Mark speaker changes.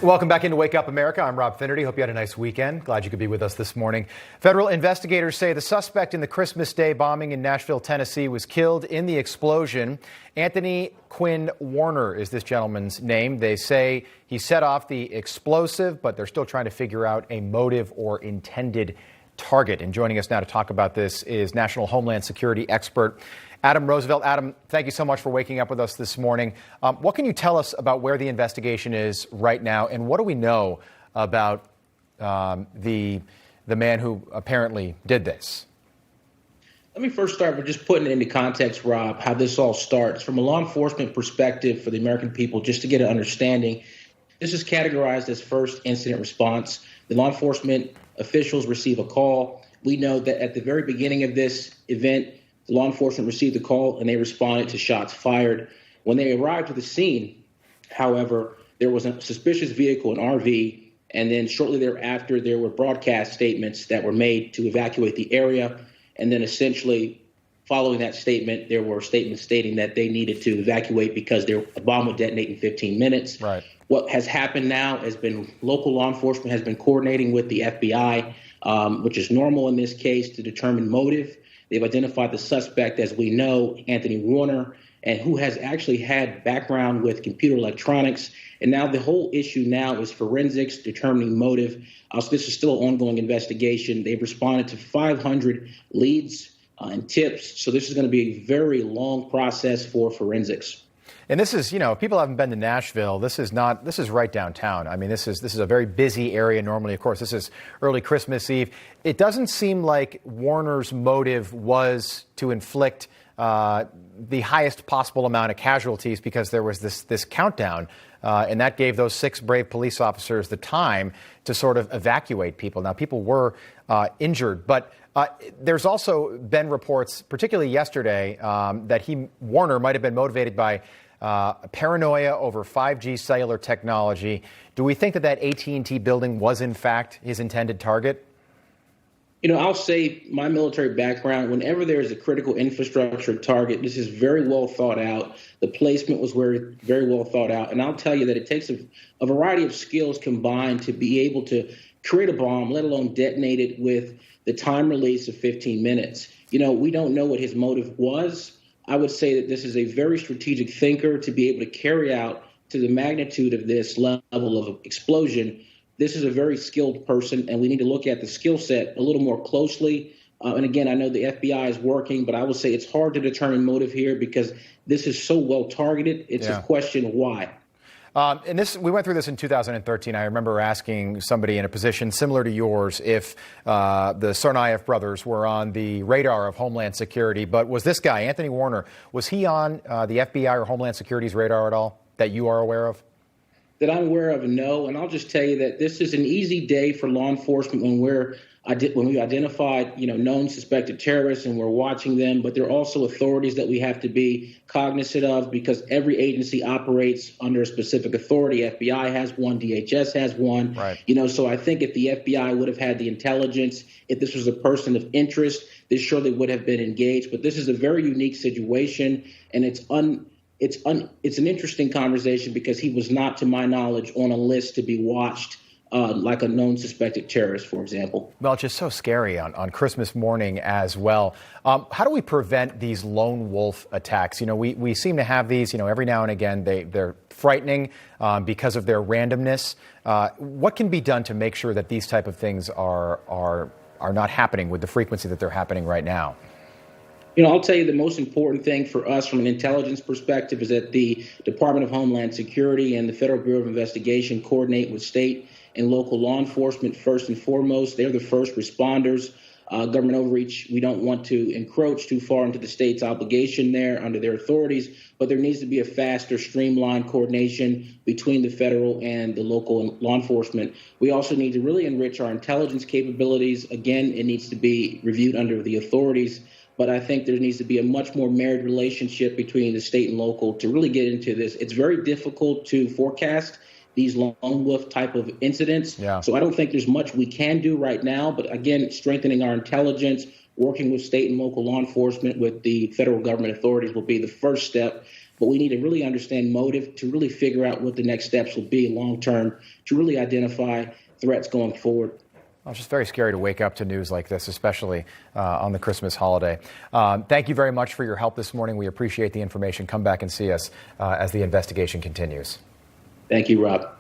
Speaker 1: Welcome back into Wake Up America. I'm Rob Finnerty. Hope you had a nice weekend. Glad you could be with us this morning. Federal investigators say the suspect in the Christmas Day bombing in Nashville, Tennessee, was killed in the explosion. Anthony Quinn Warner is this gentleman's name. They say he set off the explosive, but they're still trying to figure out a motive or intended target. And joining us now to talk about this is National Homeland Security expert Adam Roosevelt. Adam, thank you so much for waking up with us this morning. What can you tell us about where the investigation is right now, and what do we know about the man who apparently did this?
Speaker 2: Let me first start with just putting it into context, Rob, how this all starts. From a law enforcement perspective for the American people, just to get an understanding, this is categorized as first incident response. The law enforcement officials receive a call. We know that at the very beginning of this event, the law enforcement received the call and they responded to shots fired. When they arrived at the scene, however, there was a suspicious vehicle, an RV, and then shortly thereafter, there were broadcast statements that were made to evacuate the area. And then essentially following that statement, there were statements stating that they needed to evacuate because a bomb would detonate in 15 minutes.
Speaker 1: Right.
Speaker 2: What has happened now has been local law enforcement has been coordinating with the FBI, which is normal in this case, to determine motive. They've identified the suspect, as we know, Anthony Warner, and who has actually had background with computer electronics. And now the whole issue now is forensics, determining motive. So this is still an ongoing investigation. They've responded to 500 leads and tips. So this is going to be a very long process for forensics.
Speaker 1: And this is, if people haven't been to Nashville, this is right downtown. I mean, this is a very busy area normally. Of course, this is early Christmas Eve. It doesn't seem like Warner's motive was to inflict the highest possible amount of casualties, because there was this countdown, and that gave those 6 brave police officers the time to sort of evacuate people. Now, people were injured, but there's also been reports, particularly yesterday, that Warner might have been motivated by paranoia over 5G cellular technology. Do we think that AT&T building was, in fact, his intended target?
Speaker 2: I'll say my military background, whenever there is a critical infrastructure target, this is very well thought out. The placement was very well thought out. And I'll tell you that it takes a variety of skills combined to be able to create a bomb, let alone detonate it with the time release of 15 minutes. We don't know what his motive was. I would say that this is a very strategic thinker to be able to carry out to the magnitude of this level of explosion. This is a very skilled person, and we need to look at the skill set a little more closely. And again, I know the FBI is working, but I would say it's hard to determine motive here because this is so well targeted. It's a question of why.
Speaker 1: And we went through this in 2013. I remember asking somebody in a position similar to yours if the Tsarnaev brothers were on the radar of Homeland Security. But was this guy, Anthony Warner, was he on the FBI or Homeland Security's radar at all that you are aware of?
Speaker 2: That I'm aware of, no. And I'll just tell you that this is an easy day for law enforcement when we identified, known suspected terrorists and we're watching them. But there are also authorities that we have to be cognizant of because every agency operates under a specific authority. FBI has one, DHS has one.
Speaker 1: Right.
Speaker 2: So I think if the FBI would have had the intelligence, if this was a person of interest, this surely would have been engaged. But this is a very unique situation, and it's an interesting conversation because he was not, to my knowledge, on a list to be watched like a known suspected terrorist, for example.
Speaker 1: Well, it's just so scary on Christmas morning as well. How do we prevent these lone wolf attacks? We seem to have these, every now and again. They're frightening because of their randomness. What can be done to make sure that these type of things are not happening with the frequency that they're happening right now?
Speaker 2: I'll tell you the most important thing for us from an intelligence perspective is that the Department of Homeland Security and the Federal Bureau of Investigation coordinate with state and local law enforcement first and foremost. They're the first responders. Government overreach, we don't want to encroach too far into the state's obligation there under their authorities, but there needs to be a faster, streamlined coordination between the federal and the local law enforcement. We also need to really enrich our intelligence capabilities. Again, it needs to be reviewed under the authorities. But I think there needs to be a much more married relationship between the state and local to really get into this. It's very difficult to forecast these lone wolf type of incidents.
Speaker 1: Yeah.
Speaker 2: So I don't think there's much we can do right now. But again, strengthening our intelligence, working with state and local law enforcement, with the federal government authorities will be the first step. but we need to really understand motive to really figure out what the next steps will be long term to really identify threats going forward.
Speaker 1: Well, it's just very scary to wake up to news like this, especially on the Christmas holiday. Thank you very much for your help this morning. We appreciate the information. Come back and see us as the investigation continues.
Speaker 2: Thank you, Rob.